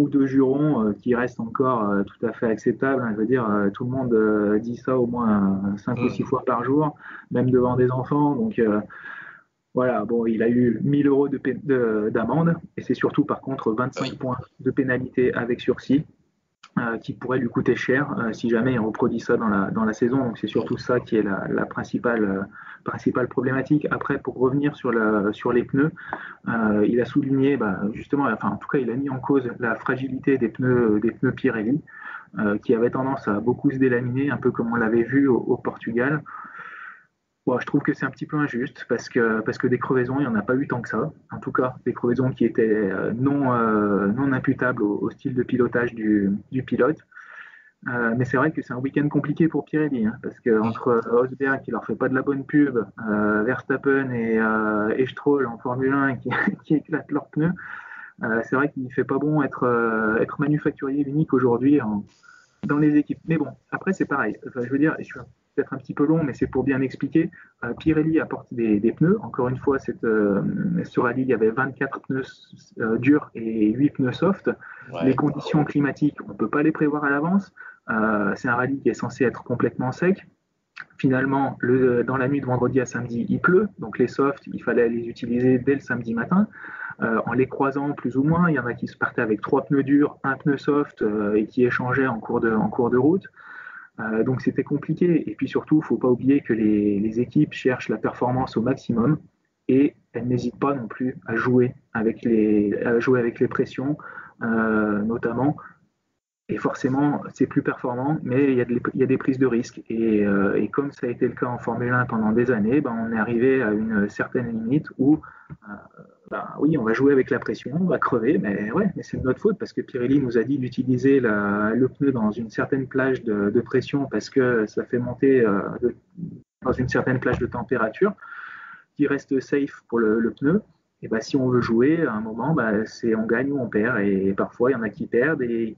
deux jurons qui restent encore tout à fait acceptables. Hein. Je veux dire, tout le monde dit ça au moins 5 ou 6 fois par jour, même devant des enfants. Donc voilà, bon, il a eu 1 000 € d'amende et c'est surtout par contre 25 points de pénalité avec sursis. Qui pourrait lui coûter cher si jamais il reproduit ça dans la saison. Donc c'est surtout ça qui est la principale problématique. Après, pour revenir sur les pneus, il a souligné justement, enfin en tout cas il a mis en cause la fragilité des pneus Pirelli, qui avaient tendance à beaucoup se délaminer, un peu comme on l'avait vu au Portugal. Bon, je trouve que c'est un petit peu injuste parce que des crevaisons, il n'y en a pas eu tant que ça. En tout cas, des crevaisons qui étaient non imputables au style de pilotage du pilote. Mais c'est vrai que c'est un week-end compliqué pour Pirelli, hein, parce qu'entre Rosberg qui leur fait pas de la bonne pub, Verstappen et Stroll en Formule 1 qui éclatent leurs pneus, c'est vrai qu'il ne fait pas bon être manufacturier unique aujourd'hui dans les équipes. Mais bon, après c'est pareil. Enfin, je veux dire, je suis peut-être un petit peu long, mais c'est pour bien expliquer. Pirelli apporte des pneus. Encore une fois, sur rallye, il y avait 24 pneus durs et 8 pneus soft. Ouais. Les conditions climatiques, on ne peut pas les prévoir à l'avance. C'est un rallye qui est censé être complètement sec. Finalement, dans la nuit de vendredi à samedi, il pleut. Donc les softs, il fallait les utiliser dès le samedi matin. En les croisant plus ou moins, il y en a qui se partaient avec 3 pneus durs, un pneu soft et qui échangeaient en cours de route. Donc c'était compliqué. Et puis surtout, il ne faut pas oublier que les équipes cherchent la performance au maximum et elles n'hésitent pas non plus à jouer avec les pressions, notamment. Et forcément, c'est plus performant, mais il y a des prises de risques. Et comme ça a été le cas en Formule 1 pendant des années, on est arrivé à une certaine limite où, oui, on va jouer avec la pression, on va crever, mais c'est de notre faute parce que Pirelli nous a dit d'utiliser le pneu dans une certaine plage de pression parce que ça fait monter dans une certaine plage de température qui reste safe pour le pneu. Et si on veut jouer, à un moment, c'est on gagne ou on perd. Et parfois, il y en a qui perdent et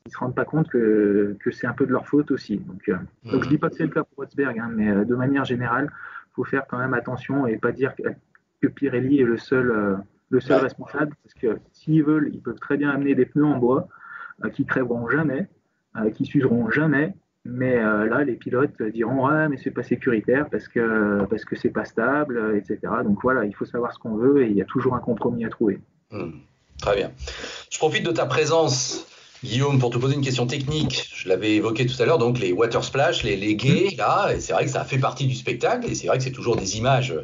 ils ne se rendent pas compte que c'est un peu de leur faute aussi. Donc je ne dis pas que c'est le cas pour Rosberg, hein, mais de manière générale, il faut faire quand même attention et pas dire que Pirelli est le seul responsable, parce que s'ils veulent, ils peuvent très bien amener des pneus en bois qui crèveront jamais, qui s'useront jamais, mais là, les pilotes diront « Ah, mais c'est pas sécuritaire parce que c'est pas stable, etc. » Donc voilà, il faut savoir ce qu'on veut et il y a toujours un compromis à trouver. Très bien. Je profite de ta présence, Guillaume, pour te poser une question technique. Je l'avais évoqué tout à l'heure, donc les water splash, les gays, là, et c'est vrai que ça fait partie du spectacle, et c'est vrai que c'est toujours des images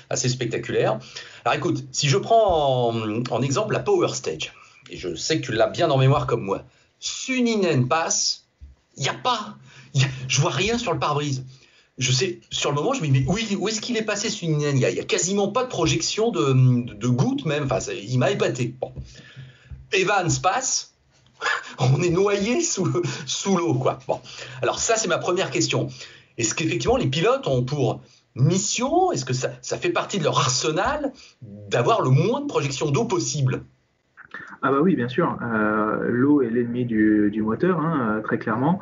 assez spectaculaires. Alors écoute, si je prends en exemple la Power Stage, et je sais que tu l'as bien en mémoire comme moi, Suninen passe, je vois rien sur le pare-brise. Je sais, sur le moment, je me dis, mais où est-ce qu'il est passé Suninen? Il y a quasiment pas de projection de gouttes même, enfin, il m'a épaté. Bon. Evans passe. On est noyé sous l'eau, quoi. Bon. Alors ça, c'est ma première question. Est-ce qu'effectivement, les pilotes ont pour mission, est-ce que ça fait partie de leur arsenal d'avoir le moins de projection d'eau possible? Ah oui, bien sûr. L'eau est l'ennemi du moteur, hein, très clairement.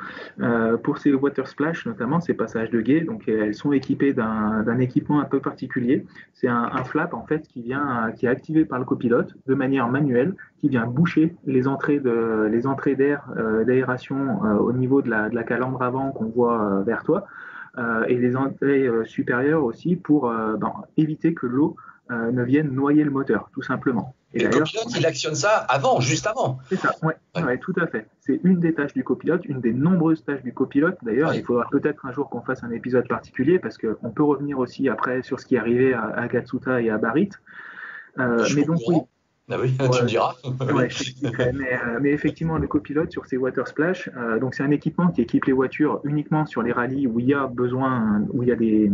Pour ces water splash, notamment, ces passages de guet, donc elles sont équipées d'un équipement un peu particulier. C'est un flap en fait qui est activé par le copilote de manière manuelle, qui vient boucher les entrées d'aération au niveau de la calandre avant qu'on voit vers toi. et les entrées supérieures aussi pour éviter que l'eau ne vienne noyer le moteur, tout simplement. Et le copilote, il actionne ça avant, juste avant. C'est ça, ouais, tout à fait. C'est une des tâches du copilote, une des nombreuses tâches du copilote. D'ailleurs, il faudra peut-être un jour qu'on fasse un épisode particulier parce qu'on peut revenir aussi après sur ce qui est arrivé à Katsuta et à Barit. Mais donc, oui. Ah oui, tu me diras. Ouais, je t'expliquerai. Mais effectivement, le copilote sur ces water splash, donc c'est un équipement qui équipe les voitures uniquement sur les rallyes où il y a besoin, où il y a des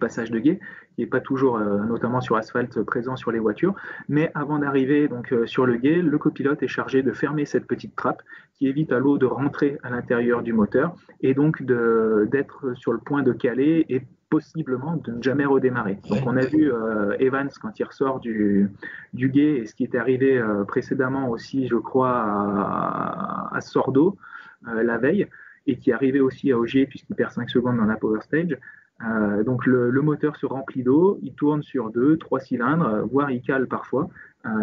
passages de guet, qui n'est pas toujours, notamment sur asphalte, présent sur les voitures. Mais avant d'arriver donc sur le guet, le copilote est chargé de fermer cette petite trappe qui évite à l'eau de rentrer à l'intérieur du moteur et donc d'être sur le point de caler et possiblement de ne jamais redémarrer. Donc on a vu Evans quand il ressort du guet et ce qui était arrivé précédemment aussi, je crois, à Sordo la veille et qui est arrivé aussi à Ogier puisqu'il perd 5 secondes dans la power stage. Donc le moteur se remplit d'eau, il tourne sur 2, 3 cylindres, voire il cale parfois.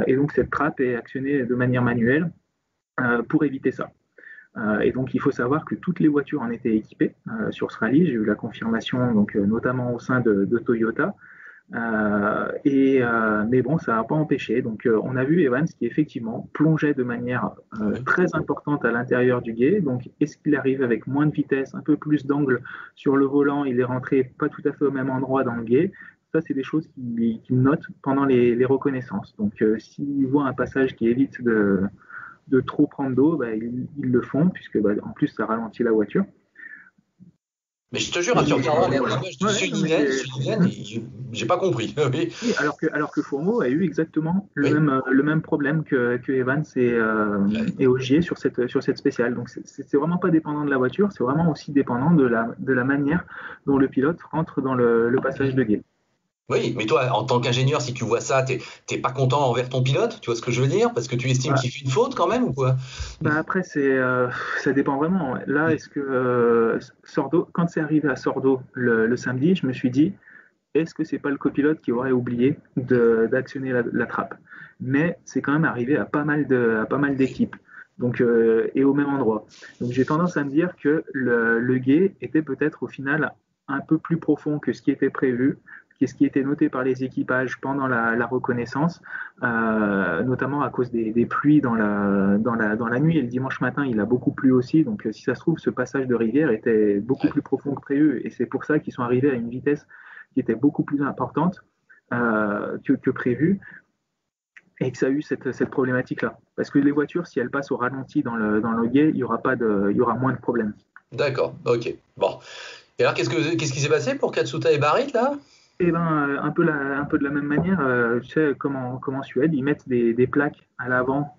Et donc cette trappe est actionnée de manière manuelle pour éviter ça. Et donc il faut savoir que toutes les voitures en étaient équipées sur ce rallye. J'ai eu la confirmation, donc, notamment au sein de Toyota. Mais bon, ça n'a pas empêché. Donc on a vu Evans qui effectivement plongeait de manière très importante à l'intérieur du guet. Donc est-ce qu'il arrive avec moins de vitesse, un peu plus d'angle sur le volant, il est rentré pas tout à fait au même endroit dans le guet. Ça, c'est des choses qu'il note pendant les reconnaissances. Donc s'il voit un passage qui évite de trop prendre d'eau, ils le font, puisque en plus ça ralentit la voiture. Mais je te jure, tu regarderas l'image de Suninen, j'ai pas compris. Oui, alors que Fourmeau a eu exactement le même problème que Evans et Ogier sur cette spéciale. Donc c'est vraiment pas dépendant de la voiture, c'est vraiment aussi dépendant de la manière dont le pilote rentre dans le passage de guet. Oui, mais toi, en tant qu'ingénieur, si tu vois ça, t'es pas content envers ton pilote, tu vois ce que je veux dire? Parce que tu estimes qu'il fait une faute quand même ou quoi? Après, ça dépend vraiment. Là, est-ce que Sordo, quand c'est arrivé à Sordo le samedi, je me suis dit, est-ce que c'est pas le copilote qui aurait oublié d'actionner la trappe? Mais c'est quand même arrivé à pas mal d'équipes. Donc, et au même endroit. Donc j'ai tendance à me dire que le guet était peut-être au final un peu plus profond que ce qui était prévu, ce qui était noté par les équipages pendant la reconnaissance, notamment à cause des pluies dans la nuit. Et le dimanche matin, il a beaucoup plu aussi. Donc si ça se trouve, ce passage de rivière était beaucoup plus profond que prévu. Et c'est pour ça qu'ils sont arrivés à une vitesse qui était beaucoup plus importante que prévu. Et que ça a eu cette problématique-là. Parce que les voitures, si elles passent au ralenti dans le guet, il y aura moins de problèmes. D'accord, ok. Bon. Et alors, qu'est-ce qui s'est passé pour Katsuta et Barit, là? Eh ben, un peu de la même manière, tu sais, comme en Suède, ils mettent des plaques à l'avant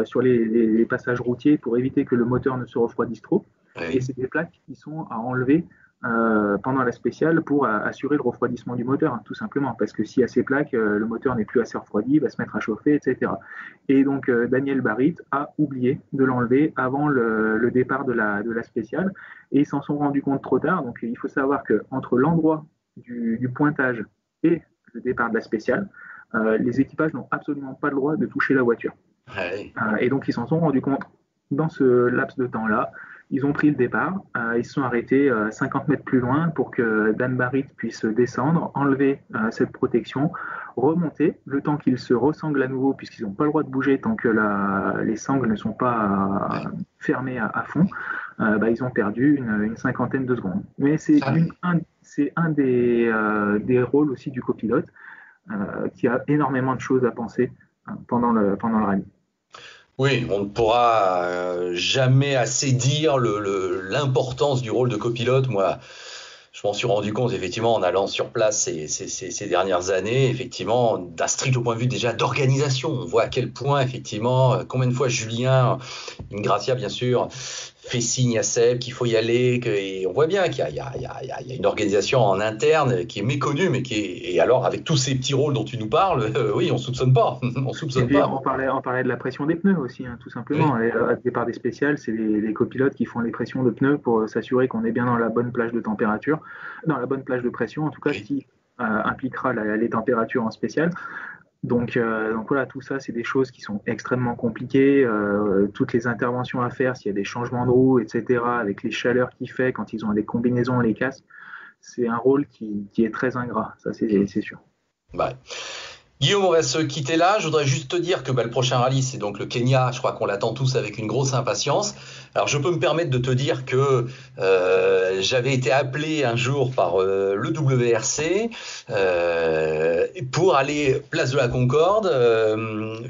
sur les passages routiers pour éviter que le moteur ne se refroidisse trop. Oui. Et c'est des plaques qui sont à enlever pendant la spéciale pour assurer le refroidissement du moteur, tout simplement. Parce que s'il y a ces plaques, le moteur n'est plus assez refroidi, il va se mettre à chauffer, etc. Et donc, Daniel Barit a oublié de l'enlever avant le départ de la spéciale. Et ils s'en sont rendus compte trop tard. Donc, il faut savoir qu'entre l'endroit du pointage et le départ de la spéciale, les équipages n'ont absolument pas le droit de toucher la voiture. Ouais. Et donc, ils s'en sont rendus compte dans ce laps de temps-là. Ils ont pris le départ, ils se sont arrêtés 50 mètres plus loin pour que Dan Barit puisse descendre, enlever cette protection, remonter, le temps qu'ils se ressanglent à nouveau, puisqu'ils n'ont pas le droit de bouger tant que les sangles ne sont pas fermées à fond. Ils ont perdu une cinquantaine de secondes. Mais c'est un des rôles aussi du copilote qui a énormément de choses à penser pendant le rallye. Oui, on ne pourra jamais assez dire l'importance du rôle de copilote. Moi, je m'en suis rendu compte effectivement en allant sur place ces dernières années, effectivement, d'un strict point de vue déjà d'organisation. On voit à quel point, effectivement, combien de fois Julien Ingracia, bien sûr, fait signe à Seb qu'il faut y aller, et on voit bien qu'il y a une organisation en interne qui est méconnue, mais et alors avec tous ces petits rôles dont tu nous parles, oui, on soupçonne pas. On parlait de la pression des pneus aussi, tout simplement. Oui. À départ des spéciales, c'est les copilotes qui font les pressions de pneus pour s'assurer qu'on est bien dans la bonne plage de température, dans la bonne plage de pression, en tout cas, ce qui impliquera les températures en spécial. Donc voilà, tout ça, c'est des choses qui sont extrêmement compliquées. Toutes les interventions à faire, s'il y a des changements de roue, etc., avec les chaleurs qu'il fait quand ils ont des combinaisons, les casques, c'est un rôle qui est très ingrat, ça c'est sûr. Ouais. Guillaume, on va se quitter là. Je voudrais juste te dire que le prochain rallye, c'est donc le Kenya. Je crois qu'on l'attend tous avec une grosse impatience. Alors, je peux me permettre de te dire que j'avais été appelé un jour par le WRC pour aller place de la Concorde,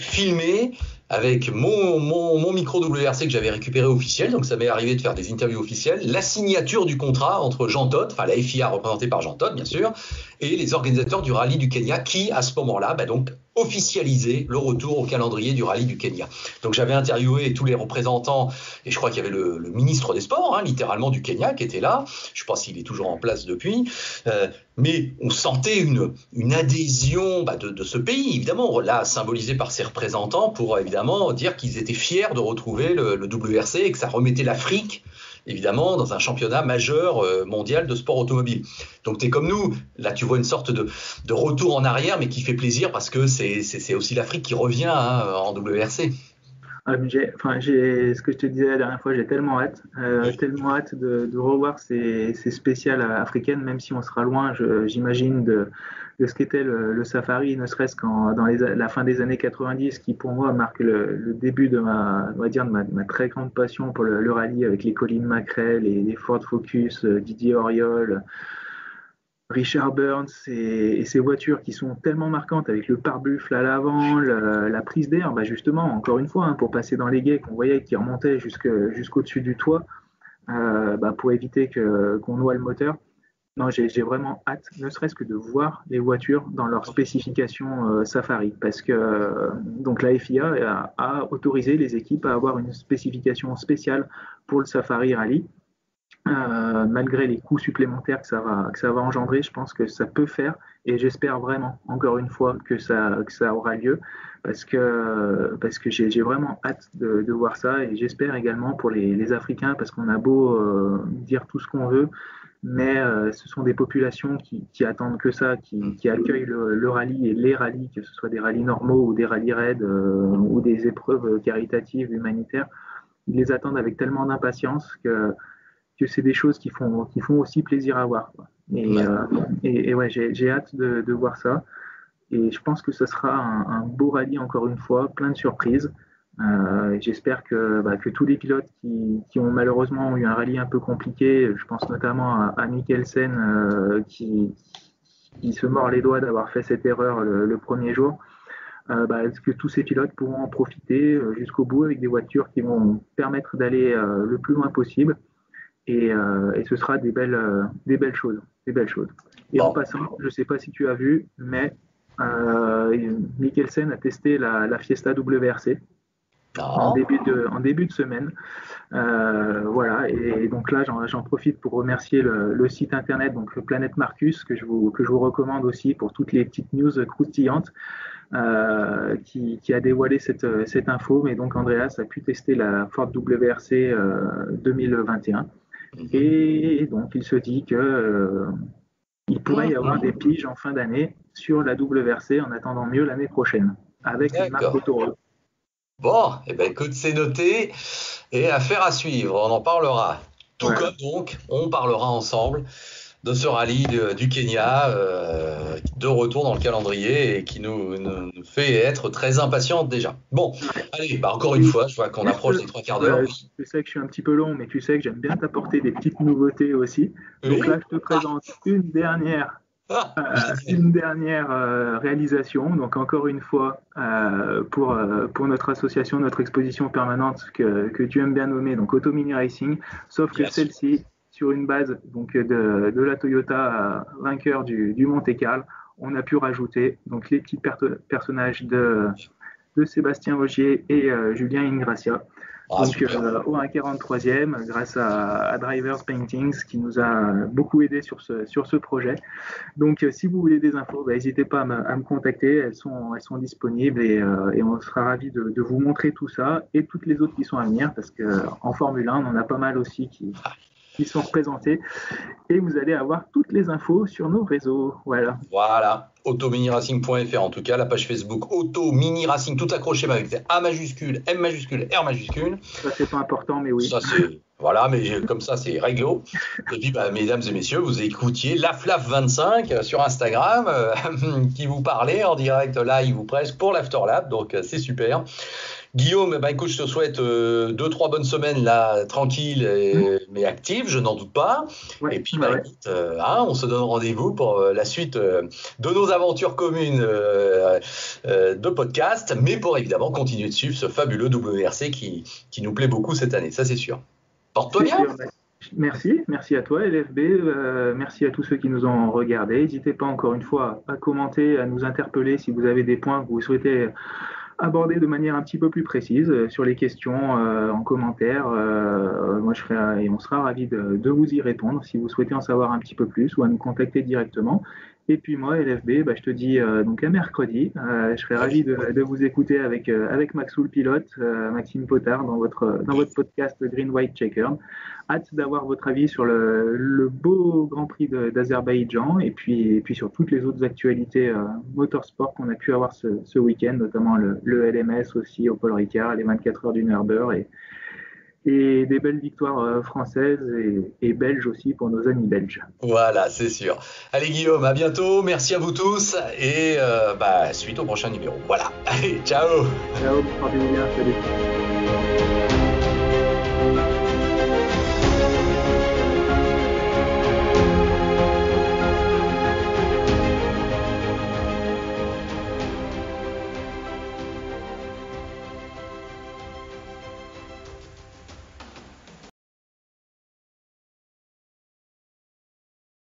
filmer avec mon micro WRC que j'avais récupéré officiel. Donc, ça m'est arrivé de faire des interviews officielles. La signature du contrat entre Jean Todt, enfin la FIA représentée par Jean Todt, bien sûr, et les organisateurs du rallye du Kenya qui, à ce moment-là, donc officialisé le retour au calendrier du rallye du Kenya. Donc j'avais interviewé tous les représentants, et je crois qu'il y avait le ministre des Sports, littéralement du Kenya, qui était là. Je ne sais pas s'il est toujours en place depuis, mais on sentait une adhésion de ce pays, évidemment, là symbolisé par ses représentants, pour évidemment dire qu'ils étaient fiers de retrouver le WRC et que ça remettait l'Afrique évidemment, dans un championnat majeur mondial de sport automobile. Donc, tu es comme nous. Là, tu vois une sorte de retour en arrière, mais qui fait plaisir parce que c'est aussi l'Afrique qui revient en WRC. Ce que je te disais la dernière fois, j'ai tellement hâte de revoir ces spéciales africaines, même si on sera loin, j'imagine, de ce qu'était le safari, ne serait-ce dans la fin des années 90, qui pour moi marque le début de ma très grande passion pour le rallye, avec les Colin McRae, les Ford Focus, Didier Auriol, Richard Burns et ces voitures qui sont tellement marquantes, avec le pare-buffle à l'avant, la prise d'air, justement, encore une fois, pour passer dans les guets qu'on voyait qui remontaient jusqu'au-dessus du toit, pour éviter qu'on noie le moteur. Non, j'ai vraiment hâte, ne serait-ce que de voir les voitures dans leurs spécifications Safari, parce que donc la FIA a autorisé les équipes à avoir une spécification spéciale pour le Safari Rally. Malgré les coûts supplémentaires que ça va engendrer, je pense que ça peut faire, et j'espère vraiment, encore une fois, que ça aura lieu, parce que j'ai vraiment hâte de voir ça, et j'espère également pour les Africains, parce qu'on a beau dire tout ce qu'on veut, mais ce sont des populations qui attendent que ça, qui accueillent le rallye et les rallyes, que ce soit des rallyes normaux ou des rallyes raids ou des épreuves caritatives, humanitaires. Ils les attendent avec tellement d'impatience que c'est des choses qui font aussi plaisir à voir. Et ouais, j'ai hâte de voir ça. Et je pense que ce sera un beau rallye, encore une fois, plein de surprises. J'espère que tous les pilotes qui ont malheureusement eu un rallye un peu compliqué, je pense notamment à Mikkelsen qui se mord les doigts d'avoir fait cette erreur le premier jour, que tous ces pilotes pourront en profiter jusqu'au bout avec des voitures qui vont permettre d'aller le plus loin possible. Et ce sera des belles choses. Et en passant, je ne sais pas si tu as vu, mais Mikkelsen a testé la Fiesta WRC en début de semaine. Voilà, et donc là, j'en profite pour remercier le site internet, donc Planète Marcus, que je vous recommande aussi pour toutes les petites news croustillantes, qui a dévoilé cette info. Mais donc, Andreas a pu tester la Ford WRC 2021. Et donc, il se dit il pourrait y avoir des piges en fin d'année sur la WRC en attendant mieux l'année prochaine, avec une marque Autoroute. Bon, écoute, c'est noté, et affaire à suivre, on en parlera. Tout comme donc, on parlera ensemble de ce rallye du Kenya, de retour dans le calendrier, et qui nous fait être très impatients déjà. Bon, allez, encore une fois, je vois qu'on approche des 3 quarts d'heure. Je sais que je suis un petit peu long, mais tu sais que j'aime bien t'apporter des petites nouveautés aussi. Donc là, je te présente une dernière réalisation. Donc encore une fois, pour notre association, notre exposition permanente que tu aimes bien nommer, donc Auto Mini Racing, sauf que celle-ci, sur une base donc de la Toyota vainqueur du Monte-Carlo, on a pu rajouter donc les petits personnages de Sébastien Ogier et Julien Ingracia. Donc au 1,43e, grâce à Drivers Paintings, qui nous a beaucoup aidé sur ce projet. Donc si vous voulez des infos, n'hésitez pas à me contacter, elles sont disponibles, et on sera ravis de vous montrer tout ça et toutes les autres qui sont à venir, parce qu'en Formule 1, on en a pas mal aussi Ils sont représentés et vous allez avoir toutes les infos sur nos réseaux. Voilà. Voilà, autominiracing.fr en tout cas, la page Facebook Auto Mini Racing, tout accroché avec des A majuscule, M majuscule, R majuscule. Ça, c'est pas important, mais oui. Ça, c'est. Voilà, mais comme ça, c'est réglo. Et puis, mesdames et messieurs, vous écoutiez LafLaf25 sur Instagram qui vous parlait en direct live ou presque pour l'Afterlab, donc c'est super. Guillaume, écoute, je te souhaite 2-3 bonnes semaines là, tranquilles mais actives, je n'en doute pas. Ouais, et puis, ouais. Écoute, on se donne rendez-vous pour la suite de nos aventures communes de podcast, mais pour évidemment continuer de suivre ce fabuleux WRC qui nous plaît beaucoup cette année, ça c'est sûr. Porte-toi bien. Merci à toi LFB, merci à tous ceux qui nous ont regardés. N'hésitez pas encore une fois à commenter, à nous interpeller si vous avez des points que vous souhaitez aborder de manière un petit peu plus précise sur les questions en commentaire. Moi, et on sera ravis de vous y répondre si vous souhaitez en savoir un petit peu plus ou à nous contacter directement. Et puis moi, LFB, je te dis donc à mercredi. Je serai ravi de vous écouter avec Maxou le pilote, Maxime Potard dans votre podcast Green White Checkered. Hâte d'avoir votre avis sur le beau Grand Prix d'Azerbaïdjan et puis sur toutes les autres actualités motorsport qu'on a pu avoir ce week-end, notamment le LMS aussi au Paul Ricard, les 24 heures du Nürburgring et des belles victoires françaises et belges aussi pour nos amis belges. Voilà, c'est sûr. Allez Guillaume, à bientôt, merci à vous tous et suite au prochain numéro. Voilà, allez, ciao. Ciao, portez-vous bien, salut.